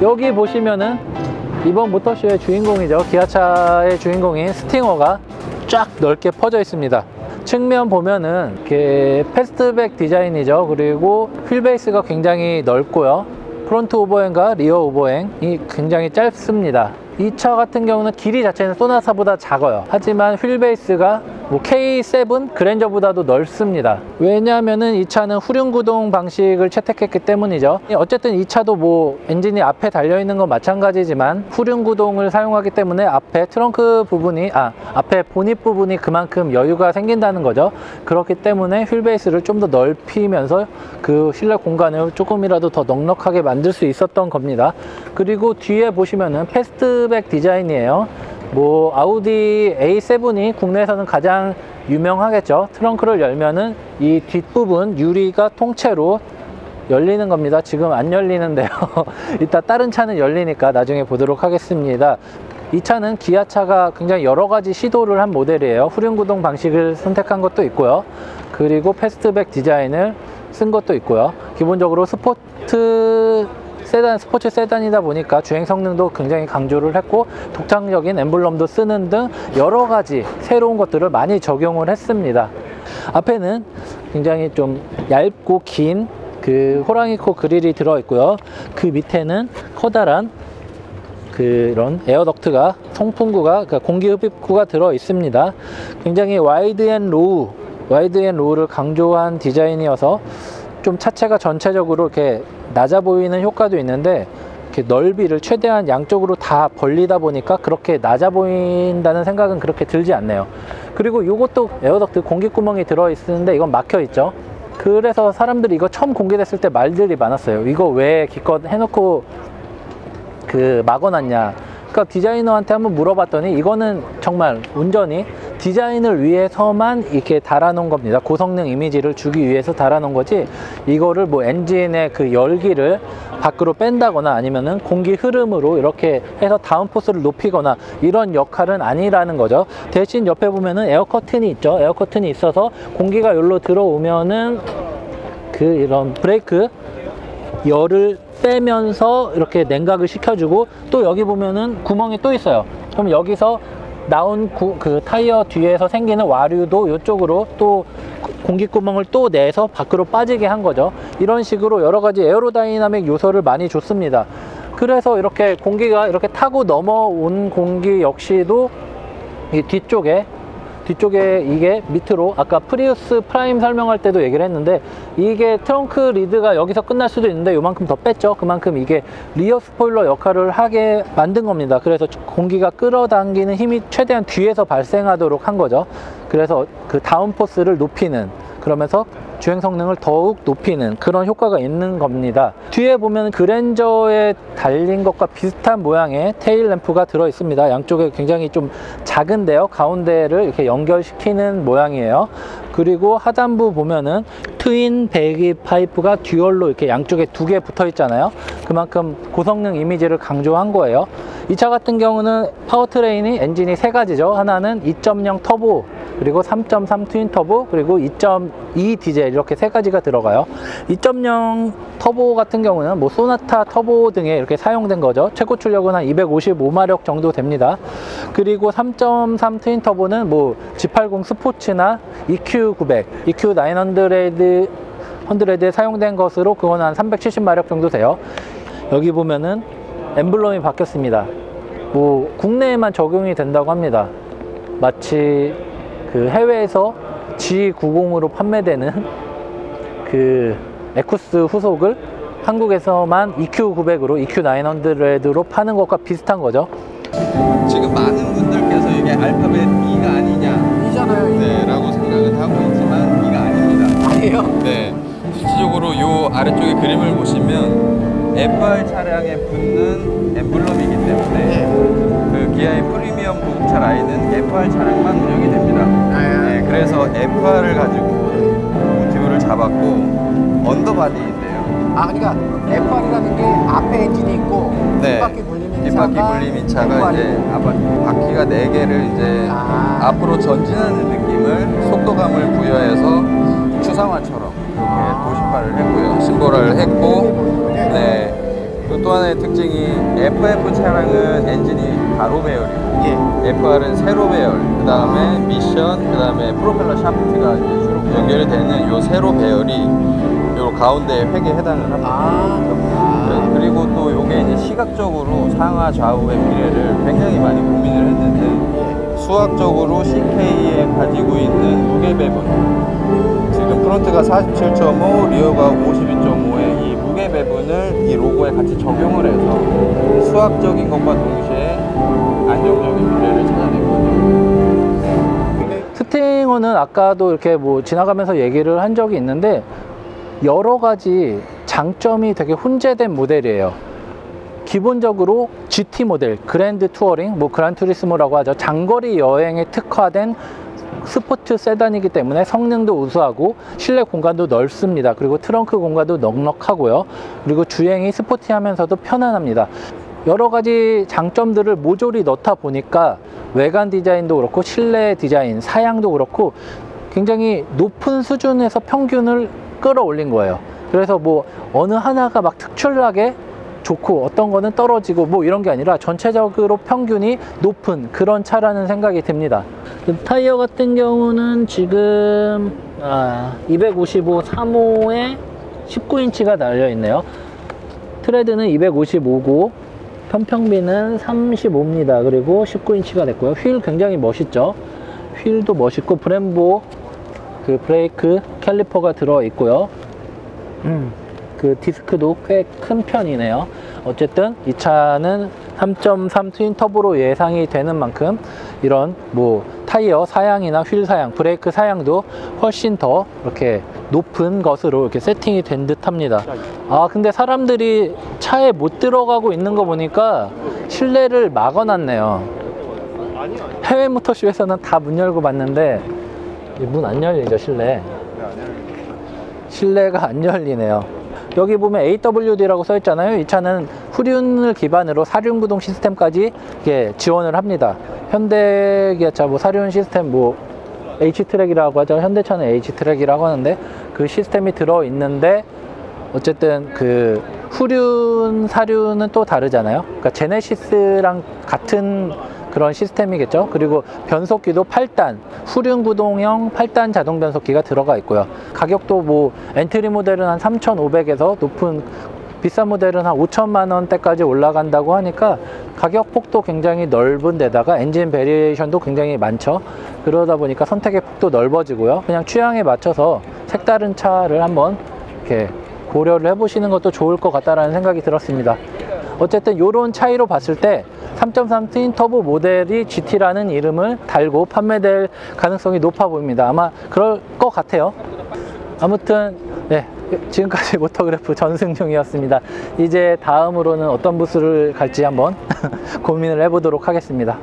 여기 보시면은 이번 모터쇼의 주인공이죠. 기아차의 주인공인 스팅어가 쫙 넓게 퍼져 있습니다. 측면 보면은 이렇게 패스트백 디자인이죠. 그리고 휠베이스가 굉장히 넓고요. 프론트 오버행과 리어 오버행이 굉장히 짧습니다. 이 차 같은 경우는 길이 자체는 소나타보다 작아요. 하지만 휠베이스가 뭐 K7 그랜저보다도 넓습니다. 왜냐하면은 이 차는 후륜구동 방식을 채택했기 때문이죠. 어쨌든 이 차도 뭐 엔진이 앞에 달려있는 건 마찬가지지만 후륜구동을 사용하기 때문에 앞에 트렁크 부분이 앞에 보닛 부분이 그만큼 여유가 생긴다는 거죠. 그렇기 때문에 휠베이스를 좀 더 넓히면서 그 실내 공간을 조금이라도 더 넉넉하게 만들 수 있었던 겁니다. 그리고 뒤에 보시면은 패스트백 디자인이에요. 뭐 아우디 A7이 국내에서는 가장 유명하겠죠. 트렁크를 열면은 이 뒷부분 유리가 통째로 열리는 겁니다. 지금 안 열리는데요. 이따 다른 차는 열리니까 나중에 보도록 하겠습니다. 이 차는 기아차가 굉장히 여러 가지 시도를 한 모델이에요. 후륜구동 방식을 선택한 것도 있고요. 그리고 패스트백 디자인을 쓴 것도 있고요. 기본적으로 스포츠 세단이다 보니까 주행 성능도 굉장히 강조를 했고 독창적인 엠블럼도 쓰는 등 여러 가지 새로운 것들을 많이 적용을 했습니다. 앞에는 굉장히 좀 얇고 긴 그 호랑이 코 그릴이 들어 있고요. 그 밑에는 커다란 그런 에어덕트가 그러니까 공기 흡입구가 들어 있습니다. 굉장히 와이드 앤 로우를 강조한 디자인이어서 좀 차체가 전체적으로 이렇게 낮아 보이는 효과도 있는데 이렇게 넓이를 최대한 양쪽으로 다 벌리다 보니까 그렇게 낮아 보인다는 생각은 그렇게 들지 않네요. 그리고 이것도 에어덕트 공기구멍이 들어 있는데 이건 막혀 있죠. 그래서 사람들이 이거 처음 공개됐을 때 말들이 많았어요. 이거 왜 기껏 해놓고 막아놨냐. 그러니까 디자이너한테 한번 물어봤더니 이거는 정말 온전히 디자인을 위해서만 이렇게 달아놓은 겁니다. 고성능 이미지를 주기 위해서 달아놓은 거지 이거를 뭐 엔진의 그 열기를 밖으로 뺀다거나 아니면은 공기 흐름으로 이렇게 해서 다운포스를 높이거나 이런 역할은 아니라는 거죠. 대신 옆에 보면은 에어커튼이 있죠. 에어커튼이 있어서 공기가 여기로 들어오면은 이런 브레이크 열을 빼면서 이렇게 냉각을 시켜주고 또 여기 보면은 구멍이 또 있어요. 그럼 여기서 나온 그 타이어 뒤에서 생기는 와류도 이쪽으로 또 공기구멍을 또 내서 밖으로 빠지게 한 거죠. 이런 식으로 여러 가지 에어로다이나믹 요소를 많이 줬습니다. 그래서 이렇게 공기가 이렇게 타고 넘어온 공기 역시도 이 뒤쪽에 이게 밑으로 아까 프리우스 프라임 설명할 때도 얘기를 했는데 이게 트렁크 리드가 여기서 끝날 수도 있는데 요만큼 더 뺐죠. 그만큼 이게 리어 스포일러 역할을 하게 만든 겁니다. 그래서 공기가 끌어당기는 힘이 최대한 뒤에서 발생하도록 한 거죠. 그래서 그 다운포스를 높이는, 그러면서 주행 성능을 더욱 높이는 그런 효과가 있는 겁니다. 뒤에 보면 그랜저에 달린 것과 비슷한 모양의 테일 램프가 들어 있습니다. 양쪽에 굉장히 좀 작은데요, 가운데를 이렇게 연결시키는 모양이에요. 그리고 하단부 보면은 트윈 배기 파이프가 듀얼로 이렇게 양쪽에 두 개 붙어 있잖아요. 그만큼 고성능 이미지를 강조한 거예요. 이 차 같은 경우는 파워트레인이 엔진이 세 가지죠. 하나는 2.0 터보, 그리고 3.3 트윈 터보, 그리고 2.2 디젤, 이렇게 세 가지가 들어가요. 2.0 터보 같은 경우는 뭐 소나타 터보 등에 이렇게 사용된 거죠. 최고 출력은 한 255마력 정도 됩니다. 그리고 3.3 트윈 터보는 뭐 G80 스포츠나 EQ900, EQ900에 사용된 것으로 그건 한 370마력 정도 돼요. 여기 보면은 엠블럼이 바뀌었습니다. 뭐 국내에만 적용이 된다고 합니다. 마치 그 해외에서 G90으로 판매되는 그 에쿠스 후속을 한국에서만 EQ900으로 EQ900으로 파는 것과 비슷한 거죠. 지금 많은 분들께서 이게 알파벳 E가 아니냐, E잖아요, E. 네, 라고 생각을 하고 있지만 E가 아닙니다. 아니에요? 네, 실질적으로 요 아래쪽에 그림을 보시면 FR 차량에 붙는 엠블럼이기 때문에 그 기아의 프리미엄 고급차 라인은 FR 차량만 운영이 됩니다. 네, 그래서 FR을 가지고 모티브를 잡았고 언더바디인데요. 그러니까 FR이라는 게 앞에 엔진이 있고 네, 뒷바퀴 굴림인 차가 이제 바퀴가 4개를 이제 앞으로 전진하는 느낌을, 속도감을 부여해서 추상화처럼 이렇게 도식화를 했고요. 심볼화를 했고, 네, 또, 또 하나의 특징이 FF 차량은 엔진이 가로 배열이고 예. FR은 세로 배열, 그 다음에 미션, 그 다음에 프로펠러 샤프트가 이제 주로 연결이 되는 요 세로 배열이 요 가운데 획에 해당을 합니다. 아, 그리고 또 요게 이제 시각적으로 상하 좌우의 비례를 굉장히 많이 고민을 했는데 수학적으로 CK에 가지고 있는 무게 배분, 지금 프론트가 47.5, 리어가 52.5의 이 무게 배분을 이 로고에 같이 적용을 해서 수학적인 것과 동시에 안정적인 비례를 찾아냈거든요. 스팅어는 아까도 이렇게 뭐 지나가면서 얘기를 한 적이 있는데 여러 가지 장점이 되게 혼재된 모델이에요. 기본적으로 GT 모델, 그랜드 투어링, 뭐 그란 투리스모라고 하죠. 장거리 여행에 특화된 스포츠 세단이기 때문에 성능도 우수하고 실내 공간도 넓습니다. 그리고 트렁크 공간도 넉넉하고요. 그리고 주행이 스포티하면서도 편안합니다. 여러 가지 장점들을 모조리 넣다 보니까 외관 디자인도 그렇고 실내 디자인, 사양도 그렇고 굉장히 높은 수준에서 평균을 끌어올린 거예요. 그래서 뭐 어느 하나가 막 특출나게 좋고 어떤 거는 떨어지고 뭐 이런 게 아니라 전체적으로 평균이 높은 그런 차라는 생각이 듭니다. 타이어 같은 경우는 지금 255 3호에 19인치가 달려 있네요. 트레드는 255고 편평비는 35입니다. 그리고 19인치가 됐고요. 휠 굉장히 멋있죠. 휠도 멋있고 브렘보 그 브레이크 캘리퍼가 들어 있고요. 그 디스크도 꽤 큰 편이네요. 어쨌든 이 차는 3.3 트윈 터보로 예상이 되는 만큼 이런 뭐 타이어 사양이나 휠 사양, 브레이크 사양도 훨씬 더 이렇게 높은 것으로 이렇게 세팅이 된 듯 합니다. 아, 근데 사람들이 차에 못 들어가고 있는 거 보니까 실내를 막아 놨네요. 해외 모터쇼에서는 다 문 열고 봤는데 문 안 열리죠, 실내. 실내가 안 열리네요. 여기 보면 AWD라고 써 있잖아요. 이 차는 후륜을 기반으로 사륜 구동 시스템까지 이렇게 지원을 합니다. 현대 기아차 뭐 사륜 시스템 뭐 H트랙이라고 하죠. 현대차는 H트랙이라고 하는데 그 시스템이 들어 있는데 어쨌든 그 후륜 사륜은 또 다르잖아요. 그러니까 제네시스랑 같은 그런 시스템이겠죠. 그리고 변속기도 8단, 후륜 구동형 8단 자동 변속기가 들어가 있고요. 가격도 뭐 엔트리 모델은 한 3,500에서 높은 비싼 모델은 한 5천만 원대까지 올라간다고 하니까 가격 폭도 굉장히 넓은 데다가 엔진 베리에이션도 굉장히 많죠. 그러다 보니까 선택의 폭도 넓어지고요. 그냥 취향에 맞춰서 색다른 차를 한번 이렇게 고려를 해보시는 것도 좋을 것 같다라는 생각이 들었습니다. 어쨌든 이런 차이로 봤을 때 3.3 트윈 터보 모델이 GT라는 이름을 달고 판매될 가능성이 높아 보입니다. 아마 그럴 것 같아요. 아무튼 네, 지금까지 모터그래프 전승용이었습니다. 이제 다음으로는 어떤 부스를 갈지 한번 고민을 해보도록 하겠습니다.